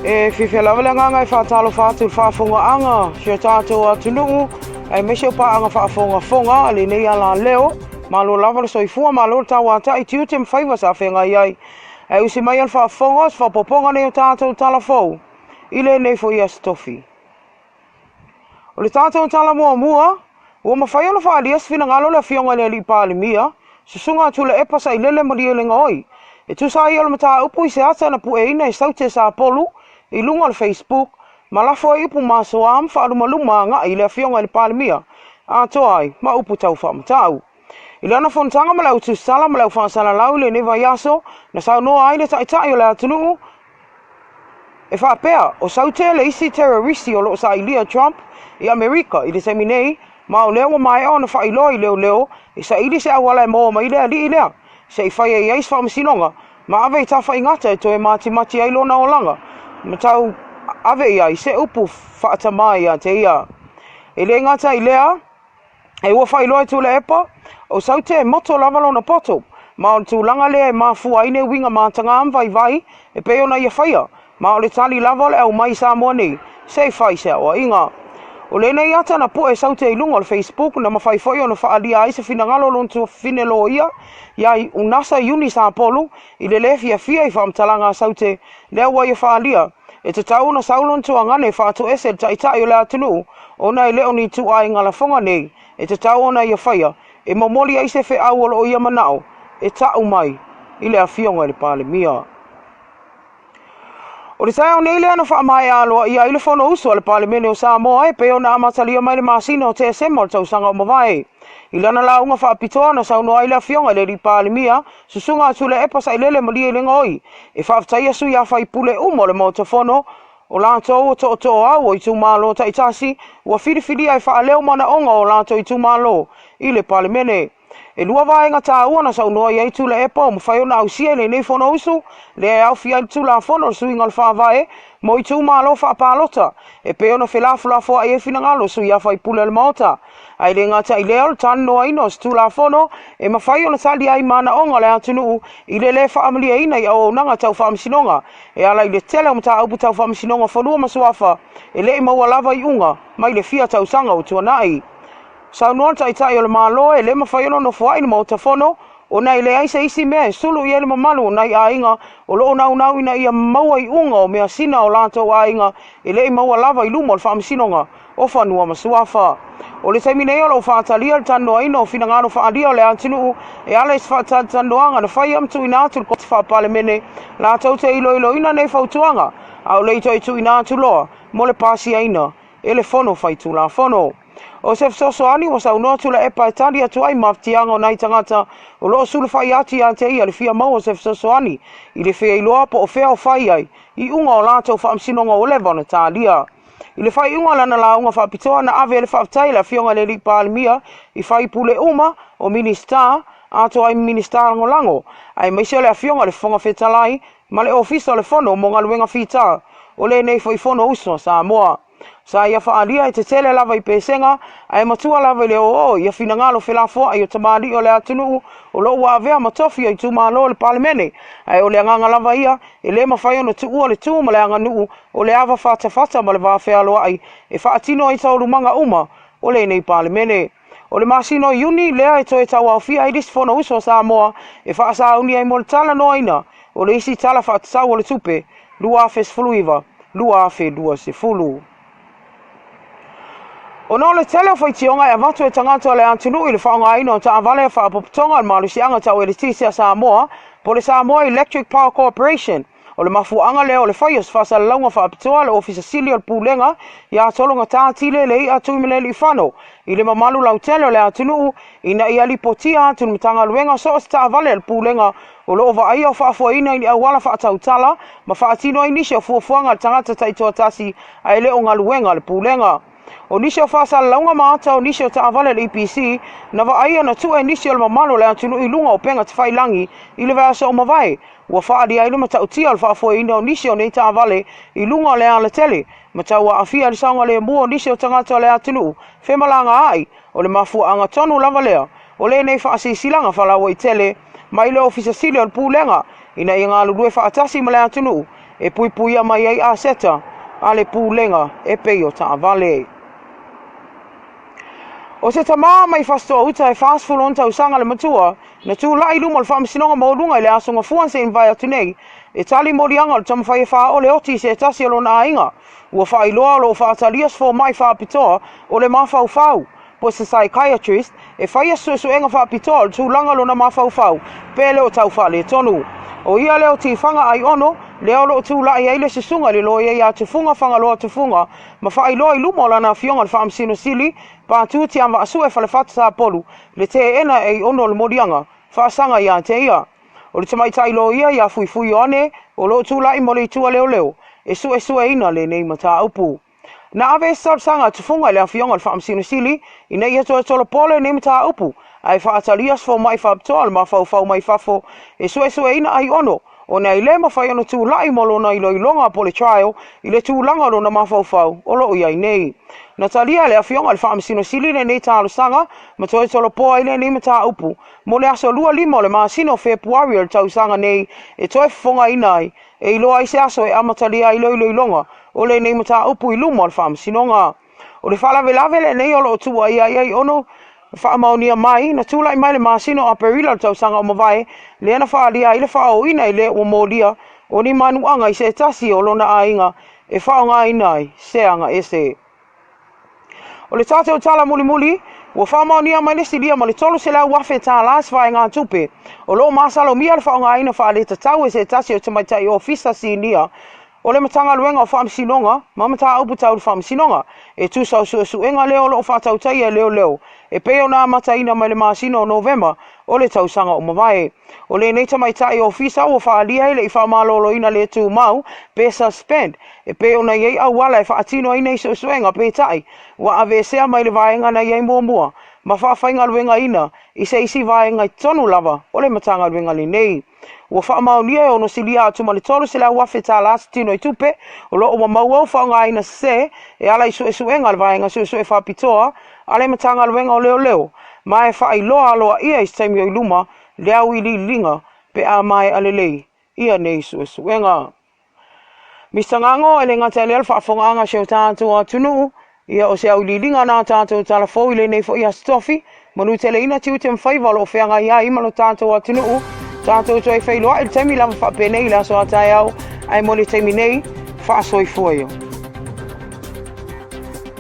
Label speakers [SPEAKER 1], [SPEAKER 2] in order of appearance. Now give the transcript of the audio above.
[SPEAKER 1] E whiwhelawele nganga I whaatalo whaatu whaafonga anga, sia tātou atunuu, ai mesio pa anga whaafonga fonga, le nei ala leo, malo lava le soifua, malo tawa ta I tiu te mwhaiva sa whenga iai. Ai usi mai al whaafonga, whapoponga nei o tātou tala fau, ile nei fo ias Tofi. O le tātou tala mua mua, ua mawhai ana whaalias whina ngalo le fionga le li pālimia, susunga atu le epa sa ilele marielenga oi. E tu sa ia le mata upu I se ata na pu e ina I saute sa polu, I lunga le Facebook, malafo I upu maso am whaalumaluma nga I le fionga le pālimia. A toai, ma upu tau whaamatau. I le ana fontanga ma lau tu sala, ma lau whaasala lau le neva yaso, na sau noa aile tai o le atunu. E whaapea, o saute le isi terroristi o lo sa ilia Trump, I Amerika, I le seminei, ma o leo mai o na whailoi leo, I sa ili se awala e moa ma ilea li ilea, se I whaia I eis whaamasinonga, ma ave I tawha ingata e toe mati ailo na o langa, ma tau ave ia I se upu whaatamai a te ia. E le ingata I lea, e ua whailoi tu le epa, o saute e moto lavalo na poto, ma o tu langa lea e mafua ine winga ma tanga am vai, e peo na ia whaia, ma o le tali lavale au mai Samoa nei, se Faasea o inga. O le nei ata na po e saute I lunga o Facebook na mawhai foi o na whaalia ai se finangalo lon tu finelo ia, iai unasa uni sa polu, I le le fia I whaamtalanga saute lea wa ia whaalia. E te tau na saulon tu angane whaato ese tai o le atunu, o na I leo ni tu ai ngala fonga nei, e te tau o na ia whaia, e mamoli ai se whe au o ia manao, e tau mai, I le afionga le pālimia. O le tae o nei lea na whaamai aloa I aile whono uso le palimene o Samoa e peo na amatalia mai le masina o TSM o le tausanga o mawai. I lana launga whaapitoa na sauno aile a fionga le li palimia, susunga atu le epa sa ilele mo lie lenga oi. E whaaftai asu ia whai pule umo le motofono, o lantou o to au o I tu malo ta itasi, ua whirifiri ai whaaleo mana onga o lantou I tu malo, I le palimene. E lua vaenga tā ua na sau noa iai tula epa o mwhai o na ausia le nei whono usu, le au fia tula whono sui ngal whaavae, mo I tu malo whaapalota, e peo na whelafulafo ai e finangalo sui a whai pule le maota. Ai le ngata I leo tan noa ino si tula whono, e mawhai o na tali ai mana onga le atunu, I le whaamalia ina I au nanga tau whaamasinonga, e ala I le tele o mta upu tau whaamasinonga whanua masuafa, e le I maua lava I unga, mai le fia tau sanga o tuanai. Sau noa tai o le malo e le mawhaiono no fuai ni mautafono, o nei le aise isi mea sulu I ele mamalu o nei ainga, o loo nau ina ia maua I unga o mea sina o lantou ainga, e le I maua lava I lumo o le whaamasinonga, o whanua masuafa. O le taimine o lo whaatalia le tanoa ino o finangano whaalia o le antinu, e ala is whaatanoanga na whai amtu ina atu koti whaapalemene, la tau te ilo ina nei whautuanga, au leito I tu ina atu loa, mo le pasi aina, e le whono whaitu la whono. O se fsosoani wa sau noa tula epa e tali atu ai maftianga o nai tangata o loo sulu whai ati a te ia le fia mau o se fsosoani I le fia iloa po o fea o whai ai I unga o lato whaamsinonga o lewa na talia. I le whai unga lana la unga whaapitoa na ave le whaaptai la fionga le li pālimia I whai pule uma o minister ato ai minister lango ai maisio le a fionga le whonga whetalai ma le ofisa le whono mo ngaluenga whita o le nei whai whono usua Samoa. Sa ia whaalia e te tele lava I pesenga, ai matua lava I le o ia finangalo whelafo ai o tamari o le atunu o lo ua avea ma Tofi ai tu malo le palemene, ai o le anganga lava ia, e le mawhai ono tu ua le tu ma le anganu o le ava whata ma le wawhea loa ai, e whaatino ai tauru manga uma o le nei palemene. O le masino uni lea e toe tau au fia I disi whono uso Samoa, e whaasa uni ai mo le tala noa ina, o le isi tala whaatasau o le tupe, lua afe sfuluiva, lua afe dua se fulu. O no le tele fai tionga e avatu e tangata le antinu I le whaonga ino ta avale e whaapoputonga al malusianga tau e le tisi a Samoa, po le Samoa Electric Power Corporation, o le mafuanga leo le whaios whasa launga whaapitoa le ofisa sili o le pūlenga, ia tolonga tātile le I atu imeleli I whano, I le mamalu lau tele o le antinu, ina I alipotia atu mitanga luenga so ta avale le pūlenga, o lo ova ai o whaafua ina I awala Faatautala, ma whaatino ai nisi o fuafuanga le tangata taitoa tasi ai le o ngaluenga le pūlenga. O nisi o whaasa launga maata o nisi o taavale le EPC, na wa aia na tu e nisi o le mamalo le atunu I lunga o penga te whailangi I le vasa o mawai. Ua whaadi ai luma tautia o le whaafua ina o nisi o nei taavale I lunga o le ala tele. Ma tau wa afia li saunga le mua o nisi o tangata o le atunu. Whemalanga ai o le mafua anga tonu lava lea. O le nei whaasi silanga whalawa I tele. Ma I le ofisa sili o le pūlenga. Ina I ngā lulue whaatasi ma le atunu. e puipuia mai ai a seta a le pūlenga e pei o Avetaavale. O se tamā mai fastoa uta e whaasfulon tau sanga le matua, na tūlai luma le whaamisinonga maurunga i le asonga fuan se invai atu nei, e tali morianga le tamawhai e wha o le oti se tasi alo na ainga, ua whailoa lo whaatalias fo mai whaapitoa o le mawhauwhau, po se psychiatrist e whaia suenga whaapitoa le tūlanga lo na mawhauwhau, pele o tau wha le tonu. O ia leo ti whanga ai ono, leo lo tūlai ai le sisunga le loia ia tufunga whanga loa tufunga, ma whailoa i luma o lana fionga le whaamisino sili, pātu ti ama asu e whalewhata sa polu, le te ena e ono le morianga, whaasanga ia te ia. O le tamai tailo ia ia fui o ane, o lo tūlai mo le itua leo leo, e sue ina le nei mata upu. Na ave sanga tufunga le afionga le whaamisino sili, ina ia toa tolo pole nei mata upu, ai whaatalias fo mai whaapitoa le mawhau mai whafo, e sue ina ai ono, o nei le mawhai ono tūlai mo lona i loilonga po le trial, i le tūlanga lona mawhau, o lo iai nei. Na talia le afionga le whaamisino sili le nei tālo sanga, ma toi tolo poa i le nei mata upu, mo le aso lua lima le maasino Fepuari le tau sanga nei, e toi fonga inai, e iloa i se aso e amatalia i loilonga, o le nei mata upu i luma le whaamisinonga. O le whalawelave le nei o lo tua iai ono, whaamaunia mai, na tūlai mai le maasino a perila le tau sanga o mawai, le ana whaalia i le whao ina i le o molia, o ni manuanga i se tasi o lona ainga, e whaonga inai, se anga ese. O le tātou tala muli, ua whaamaunia mai le silia ma le tolu se lau wafe TALA'LASI whae ngā tupe. O lo masalo mia le whaonga ina whaale tatau e se tasi o tamaitai o fisa sinia. O le matanga luenga o whaamisinonga, ma mata upu tau le whaamisinonga, e tūsau suenga leo lo whaatautai e leo, e peo nā mataina mai le maasino o November, o le tausanga o mawai. O le nei tamaitai o fisa o whaalia le i whaamalolo ina le tū mau, pe suspend, e peo na iei au wala e whaatino ai nei suenga pe tai, wa Avesea mai le vaenga na iei mua, ma whaafainga luenga ina, i se isi vaenga i tonu lava, o le matanga luenga le nei. Ua whaamaunia o no silia atu ma le tolu se lau wafe TALA'LASI tino i tupe, o lo o mamau au whaonga ina se, e ala i suenga le vaenga sue whaapitoa, ale matanga luenga o leo, ma e whaailoa aloa ia i staimi o i luma, leau i li linga, pe a mai alelei, ia nei suenga. Mr. Ngango, ele ngata ele alfa whaonga seo tātou atunu, ia o se au li linga nā tātou talafou i le nei fo ia Tofi, manu tele ina tiu te mwhaiva lo whianga ia i mano tātou atunu, tātou toi whailoa il temi lama whapenei la so atai au, ai mo le temi nei, whaasoi fuaio.